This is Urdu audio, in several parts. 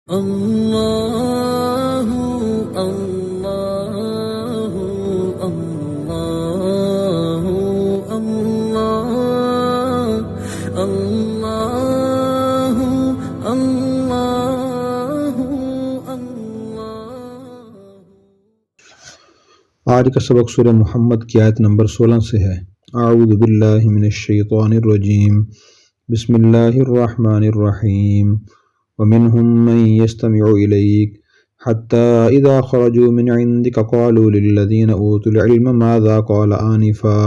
اللہ اللہ اللہ اللہ اللہ اللہ اللہ۔ آج کا سبق سورہ محمد کی آیت نمبر 16 سے ہے۔ اعوذ باللہ من الشیطان الرجیم، بسم اللہ الرحمن الرحیم۔ ومنهم من يستمع إليك حتى إذا خرجوا من عندك قالوا للذين أوتوا العلم ماذا قال آنفا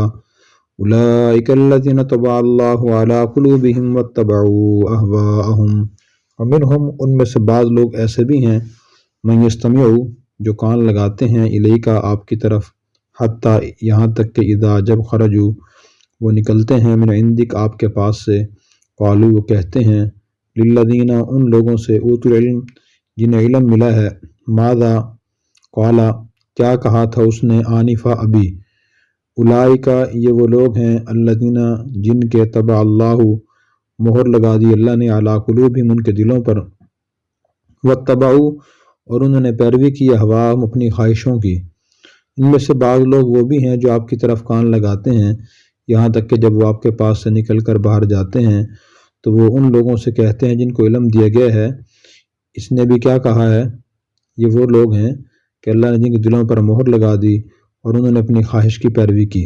أولئك الذين طبع الله على قلوبهم واتبعوا أهواءهم۔ ومنهم، ان میں سے بعض لوگ ایسے بھی ہیں، من يستمع، جو کان لگاتے ہیں، الیک، آپ کی طرف، حتیٰ، یہاں تک کہ اذا، جب، خرجو، وہ نکلتے ہیں، من عندک، آپ کے پاس سے، قالو، وہ کہتے ہیں، للذین، ان لوگوں سے، اوتوا العلم، جنہیں علم ملا ہے، ماذا قال، کیا کہا تھا اس نے، آنفا، ابھی، اولئک، یہ وہ لوگ ہیں، الذین، جن کے طبع اللہ، مہر لگا دی اللہ نے، علی قلوبہم، ان کے دلوں پر، واتبعوا، اور انہوں نے پیروی کی، ہواہم، اپنی خواہشوں کی۔ ان میں سے بعض لوگ وہ بھی ہیں جو آپ کی طرف کان لگاتے ہیں، یہاں تک کہ جب وہ آپ کے پاس سے نکل کر باہر جاتے ہیں تو وہ ان لوگوں سے کہتے ہیں جن کو علم دیا گیا ہے، اس نے بھی کیا کہا ہے، یہ وہ لوگ ہیں کہ اللہ نے جن کے دلوں پر مہر لگا دی اور انہوں نے اپنی خواہش کی پیروی کی۔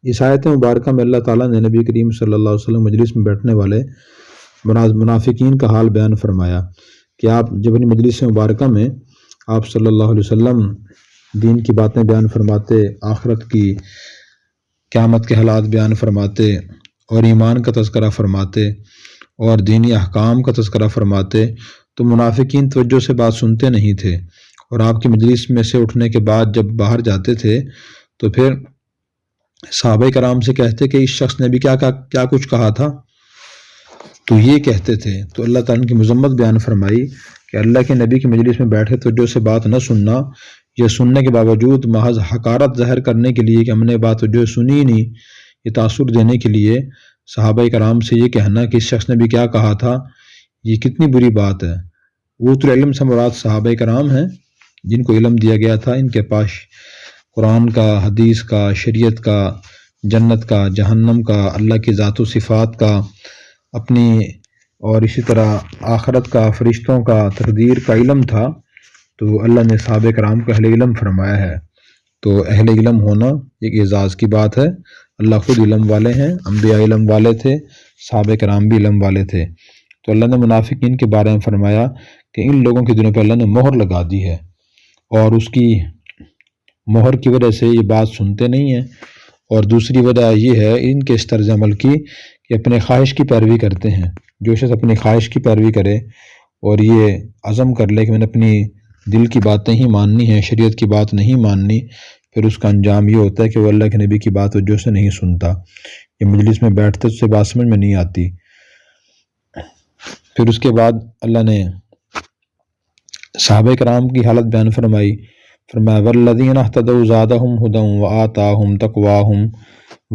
اس آیت مبارکہ میں اللہ تعالیٰ نے نبی کریم صلی اللہ علیہ وسلم مجلس میں بیٹھنے والے منافقین کا حال بیان فرمایا کہ آپ جب اپنی مجلس مبارکہ میں آپ صلی اللہ علیہ وسلم دین کی باتیں بیان فرماتے، آخرت کی، قیامت کے حالات بیان فرماتے اور ایمان کا تذکرہ فرماتے اور دینی احکام کا تذکرہ فرماتے تو منافقین توجہ سے بات سنتے نہیں تھے، اور آپ کی مجلس میں سے اٹھنے کے بعد جب باہر جاتے تھے تو پھر صحابہ کرام سے کہتے کہ اس شخص نے بھی کیا کچھ کہا تھا، تو یہ کہتے تھے۔ تو اللہ تعالیٰ نے کی مذمت بیان فرمائی کہ اللہ کے نبی کی مجلس میں بیٹھے توجہ سے بات نہ سننا، یہ سننے کے باوجود محض حقارت ظاہر کرنے کے لیے کہ ہم نے بات جو سنی ہی نہیں، یہ تاثر دینے کے لیے صحابہ کرام سے یہ کہنا کہ اس شخص نے بھی کیا کہا تھا، یہ کتنی بری بات ہے۔ اوتوا العلم سے مراد صحابہ کرام ہیں جن کو علم دیا گیا تھا، ان کے پاس قرآن کا، حدیث کا، شریعت کا، جنت کا، جہنم کا، اللہ کی ذات و صفات کا، اپنی اور اسی طرح آخرت کا، فرشتوں کا، تقدیر کا علم تھا، تو اللہ نے صحابہ کرام کو اہل علم فرمایا ہے۔ تو اہل علم ہونا ایک اعزاز کی بات ہے، اللہ خود علم والے ہیں، انبیاء علم والے تھے، صحابہ کرام بھی علم والے تھے۔ تو اللہ نے منافقین کے بارے میں فرمایا کہ ان لوگوں کے دلوں پہ اللہ نے مہر لگا دی ہے، اور اس کی مہر کی وجہ سے یہ بات سنتے نہیں ہیں، اور دوسری وجہ یہ ہے ان کے اس طرز عمل کی کہ اپنے خواہش کی پیروی کرتے ہیں۔ جو شخص اپنی خواہش کی پیروی کرے اور یہ عزم کر لے کہ میں نے اپنی دل کی باتیں ہی ماننی ہیں، شریعت کی بات نہیں ماننی، پھر اس کا انجام یہ ہوتا ہے کہ وہ اللہ کے نبی کی بات توجہ سے نہیں سنتا، یہ مجلس میں بیٹھتے اس سے بات سمجھ میں نہیں آتی۔ پھر اس کے بعد اللہ نے صحابہ کرام کی حالت بیان فرمائی، فرمایا والذین اہتدوا زادہم ھدی وآتاہم تقواہم،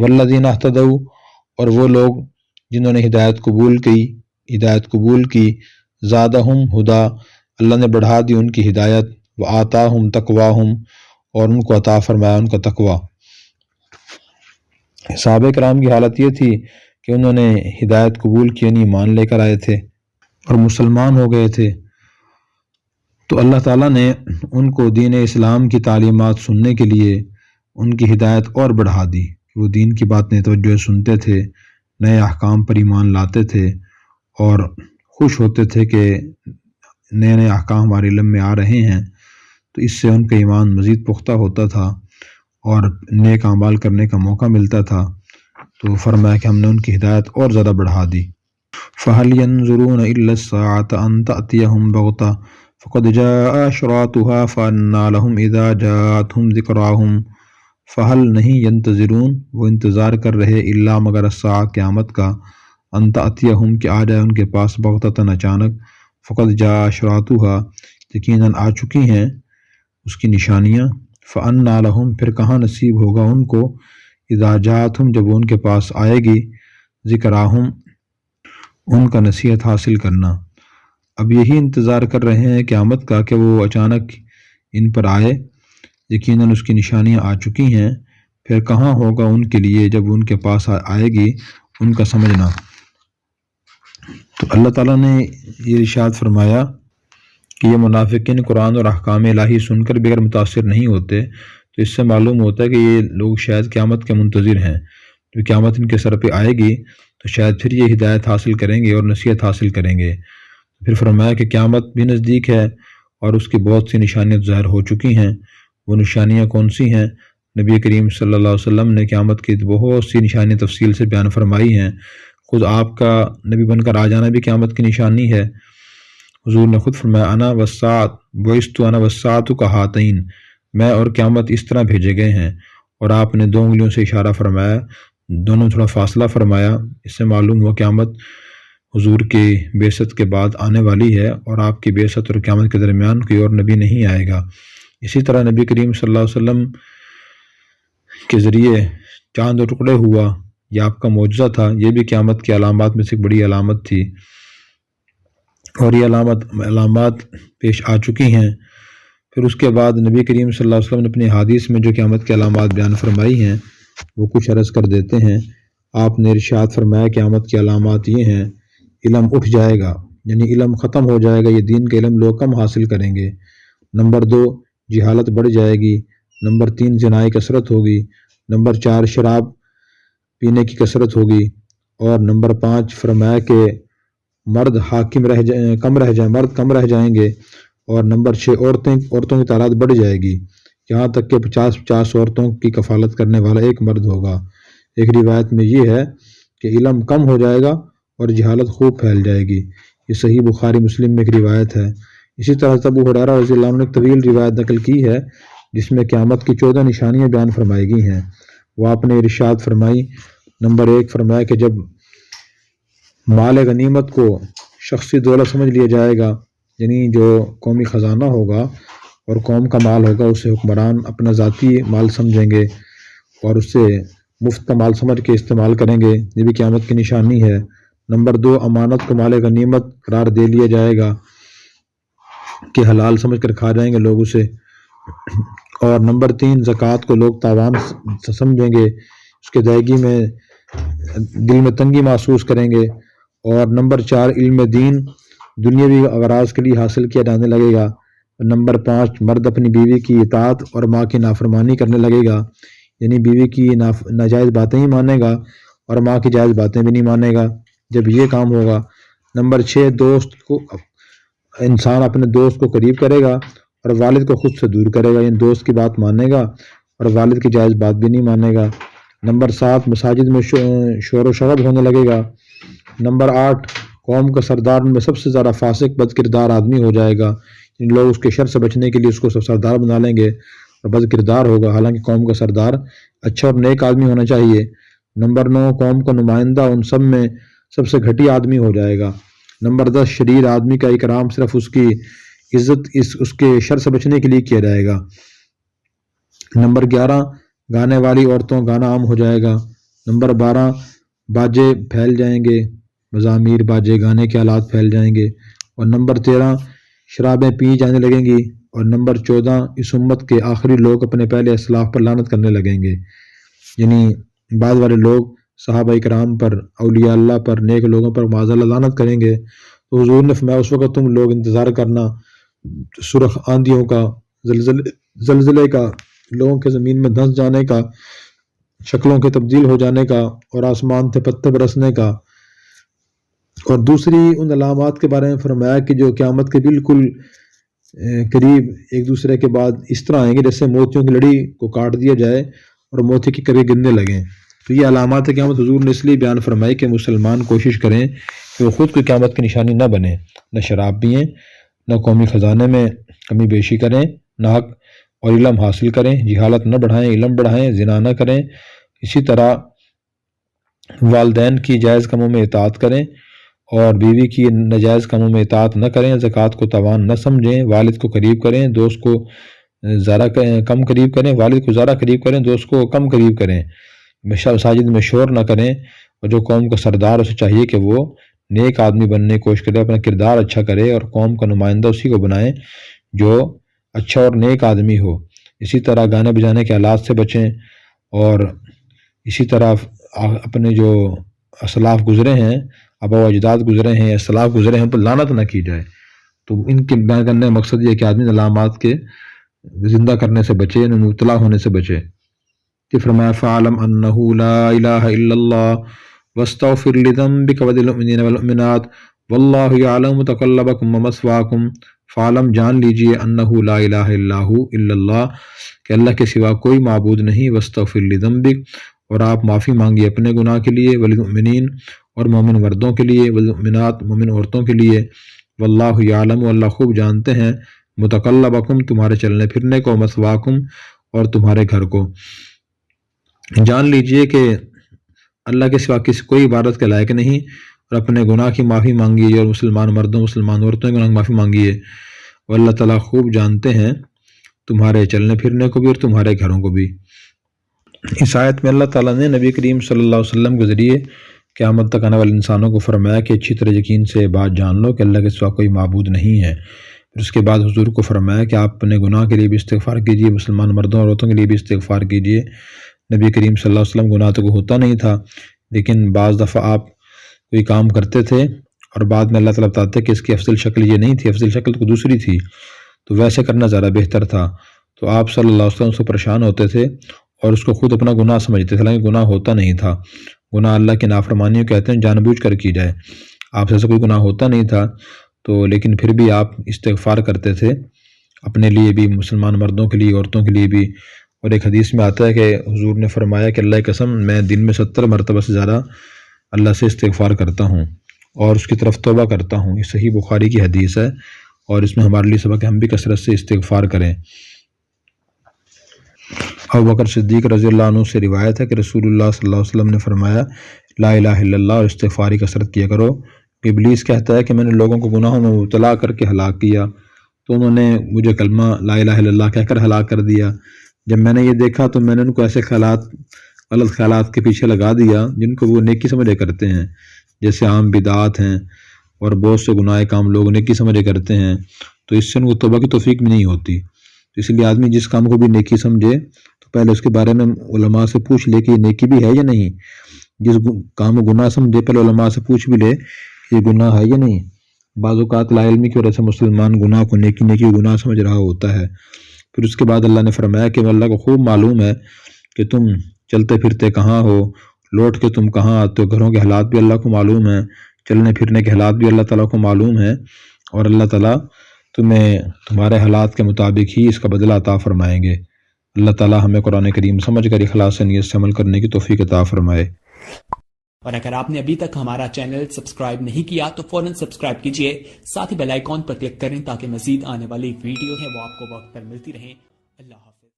والذین اہتدوا، اور وہ لوگ جنہوں نے ہدایت قبول کی، زادہم ھدی، اللہ نے بڑھا دی ان کی ہدایت، وآتاہم تقواہم، اور ان کو عطا فرمایا ان کا تقوی۔ صحابہ کرام کی حالت یہ تھی کہ انہوں نے ہدایت قبول کی، یعنی ایمان لے کر آئے تھے اور مسلمان ہو گئے تھے، تو اللہ تعالیٰ نے ان کو دین اسلام کی تعلیمات سننے کے لیے ان کی ہدایت اور بڑھا دی، وہ دین کی باتیں توجہ سنتے تھے، نئے احکام پر ایمان لاتے تھے اور خوش ہوتے تھے کہ نئے نئے احکام ہمارے علم میں آ رہے ہیں، تو اس سے ان کا ایمان مزید پختہ ہوتا تھا اور نیک اعمال کرنے کا موقع ملتا تھا۔ تو فرمایا کہ ہم نے ان کی ہدایت اور زیادہ بڑھا دی۔ فَهَلْ يَنظُرُونَ إِلَّا السَّاعَةَ أَن تَأْتِيَهُمْ بَغْتَةً فَقَدْ جَاءَ أَشْرَاطُهَا فَأَنَّىٰ لَهُمْ إِذَا جَاءَتْهُمْ ذِكْرَاهُمْ، فَهَلْ نہیں، ينتظرون، وہ انتظار کر رہے، الا مگر الساعہ، قیامت کا، ان تأتیہم، کہ آ جائے ان کے پاس، بغتۃ، اچانک، فقد جاء اشراطها، یقیناً آ چکی ہیں اس کی نشانیاں، فأنیٰ لہم، پھر کہاں نصیب ہوگا ان کو، اذا جاءتہم، جب وہ ان کے پاس آئے گی، ذکراہم، ان کا نصیحت حاصل کرنا۔ اب یہی انتظار کر رہے ہیں قیامت کا کہ وہ اچانک ان پر آئے۔ یقیناً اس کی نشانیاں آ چکی ہیں، پھر کہاں ہوگا ان کے لیے جب ان کے پاس آئے گی ان کا سمجھنا۔ تو اللہ تعالیٰ نے یہ ارشاد فرمایا کہ یہ منافقین قرآن اور احکام الہی سن کر بھی اگر متاثر نہیں ہوتے تو اس سے معلوم ہوتا ہے کہ یہ لوگ شاید قیامت کے منتظر ہیں۔ جو قیامت ان کے سر پہ آئے گی تو شاید پھر یہ ہدایت حاصل کریں گے اور نصیحت حاصل کریں گے۔ پھر فرمایا کہ قیامت بھی نزدیک ہے اور اس کی بہت سی نشانیاں ظاہر ہو چکی ہیں۔ وہ نشانیاں کون سی ہیں؟ نبی کریم صلی اللہ علیہ وسلم نے قیامت کی بہت سی نشانیاں تفصیل سے بیان فرمائی ہیں۔ خود آپ کا نبی بن کر آ جانا بھی قیامت کی نشانی ہے۔ حضور نے خود فرمایا انا والساعۃ بعثت انا والساعۃ کہاتین، میں اور قیامت اس طرح بھیجے گئے ہیں، اور آپ نے 2 انگلیوں سے اشارہ فرمایا، دونوں تھوڑا فاصلہ فرمایا۔ اس سے معلوم ہوا قیامت حضور کی بعثت کے بعد آنے والی ہے، اور آپ کی بعثت اور قیامت کے درمیان کوئی اور نبی نہیں آئے گا۔ اسی طرح نبی کریم صلی اللہ علیہ وسلم کے ذریعے چاند و ٹکڑے ہوا، یہ آپ کا معجزہ تھا، یہ بھی قیامت کی علامات میں سے ایک بڑی علامت تھی، اور یہ علامات پیش آ چکی ہیں۔ پھر اس کے بعد نبی کریم صلی اللہ علیہ وسلم نے اپنی حدیث میں جو قیامت کی علامات بیان فرمائی ہیں وہ کچھ عرض کر دیتے ہیں۔ آپ نے ارشاد فرمایا قیامت کی علامات یہ ہیں: علم اٹھ جائے گا، یعنی علم ختم ہو جائے گا، یہ دین کا علم لوگ کم حاصل کریں گے۔ نمبر 2، جہالت بڑھ جائے گی۔ نمبر 3، زنا کی کثرت ہوگی۔ نمبر 4، شراب پینے کی کثرت ہوگی۔ اور نمبر 5 فرمایا کہ مرد کم رہ جائیں گے۔ اور نمبر 6، عورتوں کی تعداد بڑھ جائے گی، یہاں تک کہ 50 عورتوں کی کفالت کرنے والا ایک مرد ہوگا۔ ایک روایت میں یہ ہے کہ علم کم ہو جائے گا اور جہالت خوب پھیل جائے گی۔ یہ صحیح بخاری مسلم میں ایک روایت ہے۔ اسی طرح ابو ہریرہ رضی اللہ عنہ نے ایک طویل روایت نقل کی ہے جس میں قیامت کی 14 نشانیاں بیان فرمائی گئی ہیں۔ وہ آپ نے ارشاد فرمائی، نمبر 1 فرمایا کہ جب مال غنیمت کو شخصی دولت سمجھ لیا جائے گا، یعنی جو قومی خزانہ ہوگا اور قوم کا مال ہوگا اسے حکمران اپنا ذاتی مال سمجھیں گے اور اسے مفت کا مال سمجھ کے استعمال کریں گے، یہ بھی قیامت کی نشانی ہے۔ نمبر 2، امانت کو مال غنیمت قرار دے لیا جائے گا کہ حلال سمجھ کر کھا جائیں گے لوگ اسے۔ اور نمبر 3، زکوٰۃ کو لوگ تاوان سمجھیں گے، اس کے ادائیگی میں دل میں تنگی محسوس کریں گے۔ اور نمبر 4، علم دین دنیاوی اغراض کے لیے حاصل کیا جانے لگے گا۔ نمبر 5، مرد اپنی بیوی کی اطاعت اور ماں کی نافرمانی کرنے لگے گا، یعنی بیوی کی ناجائز باتیں ہی مانے گا اور ماں کی جائز باتیں بھی نہیں مانے گا جب یہ کام ہوگا۔ نمبر 6، انسان اپنے دوست کو قریب کرے گا اور والد کو خود سے دور کرے گا، یعنی دوست کی بات مانے گا اور والد کی جائز بات بھی نہیں مانے گا۔ نمبر 7، مساجد میں شور و شراب ہونے لگے گا۔ نمبر 8، قوم کا سردار میں سب سے زیادہ فاسق بد کردار آدمی ہو جائے گا، لوگ اس کے شر سے بچنے کے لیے اس کو سردار بنا لیں گے اور بد کردار ہوگا، حالانکہ قوم کا سردار اچھا اور نیک آدمی ہونا چاہیے۔ نمبر 9، قوم کا نمائندہ ان سب میں سب سے گھٹیا آدمی ہو جائے گا۔ نمبر 10، شریر آدمی کا اکرام صرف اس کی عزت اس کے شر سے بچنے کے لیے کیا جائے گا۔ نمبر 11، گانے والی عورتوں گانا عام ہو جائے گا۔ نمبر 12، باجے پھیل جائیں گے، مزامیر باجے گانے کے آلات پھیل جائیں گے۔ اور نمبر 13، شرابیں پی جانے لگیں گی۔ اور نمبر 14، اس امت کے آخری لوگ اپنے پہلے اسلاف پر لعنت کرنے لگیں گے، یعنی بعد والے لوگ صحابہ کرام پر، اولیاء اللہ پر، نیک لوگوں پر معاذ اللہ لعنت کریں گے۔ تو حضور نے فرمایا اس وقت تم لوگ انتظار کرنا سرخ آندھیوں کا، زلزلے کا، لوگوں کے زمین میں دھنس جانے کا، شکلوں کے تبدیل ہو جانے کا اور آسمان سے پتھر برسنے کا۔ اور دوسری ان علامات کے بارے میں فرمایا کہ جو قیامت کے بالکل قریب ایک دوسرے کے بعد اس طرح آئیں گے جیسے موتیوں کی لڑی کو کاٹ دیا جائے اور موتی کے کرے گرنے لگیں۔ تو یہ علامات قیامت حضور نے اس لیے بیان فرمائی کہ مسلمان کوشش کریں کہ وہ خود کوئی قیامت کی نشانی نہ بنے، نہ شراب پئیں، نہ قومی خزانے میں کمی بیشی کریں، نہ حق اور علم حاصل کریں، جہالت نہ بڑھائیں، علم بڑھائیں، زنا نہ کریں۔ اسی طرح والدین کی جائز کاموں میں اطاعت کریں اور بیوی کی ناجائز کاموں میں اطاعت نہ کریں، زکوٰۃ کو تاوان نہ سمجھیں، والد کو قریب کریں، دوست کو زیادہ کم قریب کریں، والد کو زیادہ قریب کریں، دوست کو کم قریب کریں، مساجد میں شور نہ کریں، اور جو قوم کا سردار اسے چاہیے کہ وہ نیک آدمی بننے کی کوشش کرے، اپنا کردار اچھا کرے اور قوم کا نمائندہ اسی کو بنائے جو اچھا اور نیک آدمی ہو۔ اسی طرح گانے بجانے کے آلات سے بچیں، اور اسی طرح اپنے جو اسلاف گزرے ہیں، آبا و اجداد گزرے ہیں یا اسلاف گزرے ہیں، ان پر لعنت نہ کی جائے۔ تو ان کے بیان کرنے کا مقصد یہ ہے کہ آدمی علامات کے زندہ کرنے سے بچے، ان مبتلا ہونے سے بچے۔ کہ فرمایا فَعَلَمْ أَنَّهُ لَا إِلَٰهَ إِلَّا اللَّهُ وَاسْتَغْفِرْ لِذَنبِكَ وَلِلْمُؤْمِنِينَ وَالْمُؤْمِنَاتِ وَاللَّهُ يَعْلَمُ مُتَقَلَّبَكُمْ وَمَثْوَاكُمْ۔ فَعَلَمْ جان لیجئے أَنَّهُ لَا إِلَٰهَ إِلَّا هُوَ إِلَّا اللَّهُ کہ اللہ کے سوا کوئی معبود نہیں، وَاسْتَغْفِرْ لِذَنبِكَ اور آپ معافی مانگیے اپنے گناہ کے لیے، وَلِلْمُؤْمِنِينَ اور مومن مردوں کے لیے، وَالْمُؤْمِنَاتِ مومن عورتوں کے لیے، وَاللَّهُ يَعْلَمُ اللہ خوب جانتے ہیں، متقلبکم تمہارے چلنے پھرنے کو، مثواکم اور تمہارے گھر کو۔ جان لیجئے کہ اللہ کے سوا کسی کوئی عبادت کے لائق نہیں، اور اپنے گناہ کی معافی مانگیے، اور مسلمان مردوں مسلمان عورتوں کے گناہ کی معافی مانگیے، اور اللہ تعالیٰ خوب جانتے ہیں تمہارے چلنے پھرنے کو بھی اور تمہارے گھروں کو بھی۔ اس آیت میں اللہ تعالیٰ نے نبی کریم صلی اللہ علیہ وسلم کے ذریعے قیامت تک آنے والے انسانوں کو فرمایا کہ اچھی طرح یقین سے بات جان لو کہ اللہ کے سوا کوئی معبود نہیں ہے۔ پھر اس کے بعد حضور کو فرمایا کہ آپ اپنے گناہ کے لیے بھی استغفار کیجیے، مسلمان مردوں اور عورتوں کے لیے بھی استغفار کیجیے۔ نبی کریم صلی اللہ علیہ وسلم گناہ تو ہوتا نہیں تھا، لیکن بعض دفعہ آپ کوئی کام کرتے تھے اور بعد میں اللہ تعالیٰ بتاتے کہ اس کی افضل شکل یہ نہیں تھی، افضل شکل تو دوسری تھی، تو ویسے کرنا زیادہ بہتر تھا۔ تو آپ صلی اللہ علیہ وسلم سے پریشان ہوتے تھے اور اس کو خود اپنا گناہ سمجھتے تھے، حالانکہ گناہ ہوتا نہیں تھا۔ گناہ اللہ کی نافرمانیوں کہتے ہیں جان بوجھ کر کی جائے، آپ سے ایسا کوئی گناہ ہوتا نہیں تھا، تو لیکن پھر بھی آپ استغفار کرتے تھے اپنے لیے بھی، مسلمان مردوں کے لیے، عورتوں کے لیے بھی۔ اور ایک حدیث میں آتا ہے کہ حضور نے فرمایا کہ اللہ کی قسم میں دن میں 70 مرتبہ سے زیادہ اللہ سے استغفار کرتا ہوں اور اس کی طرف توبہ کرتا ہوں۔ یہ صحیح بخاری کی حدیث ہے، اور اس میں ہمارے لیے سبق ہے ہم بھی کثرت سے استغفار کریں۔ ابوبکر صدیق رضی اللہ عنہ سے روایت ہے کہ رسول اللہ صلی اللہ علیہ وسلم نے فرمایا لا الہ الا اللہ اور استغفار کی کثرت کیا کرو۔ ابلیس کہتا ہے کہ میں نے لوگوں کو گناہوں میں مبتلا کر کے ہلاک کیا، تو انہوں نے مجھے کلمہ لا الہ الا اللہ کہہ کر ہلاک کر دیا۔ جب میں نے یہ دیکھا تو میں نے ان کو ایسے غلط خیالات کے پیچھے لگا دیا جن کو وہ نیکی سمجھے کرتے ہیں، جیسے عام بدعات ہیں اور بہت سے گناہ کام لوگ نیکی سمجھے کرتے ہیں، تو اس سے ان کو توبہ کی توفیق بھی نہیں ہوتی۔ تو اس لیے آدمی جس کام کو بھی نیکی سمجھے تو پہلے اس کے بارے میں علماء سے پوچھ لے کہ یہ نیکی بھی ہے یا نہیں۔ جس کام کو گناہ سمجھے پہلے علماء سے پوچھ بھی لے کہ یہ گناہ ہے یا نہیں۔ بعض اوقات لا علمی کی وجہ سے مسلمان گناہ کو نیکی گناہ سمجھ رہا ہوتا ہے۔ پھر اس کے بعد اللہ نے فرمایا کہ اللہ کو خوب معلوم ہے کہ تم چلتے پھرتے کہاں ہو، لوٹ کے تم کہاں آتے ہو، گھروں کے حالات بھی اللہ کو معلوم ہیں، چلنے پھرنے کے حالات بھی اللہ تعالیٰ کو معلوم ہیں، اور اللہ تعالیٰ تمہیں تمہارے حالات کے مطابق ہی اس کا بدلہ عطا فرمائیں گے۔ اللہ تعالیٰ ہمیں قرآن کریم سمجھ کر اخلاص سے نیت سے عمل کرنے کی توفیق عطا فرمائے۔ اور اگر آپ نے ابھی تک ہمارا چینل سبسکرائب نہیں کیا تو فوراً سبسکرائب کیجئے، ساتھ ہی بیل آئیکن پر کلک کریں تاکہ مزید آنے والی ویڈیو ہے وہ آپ کو وقت پر ملتی رہیں۔ اللہ حافظ۔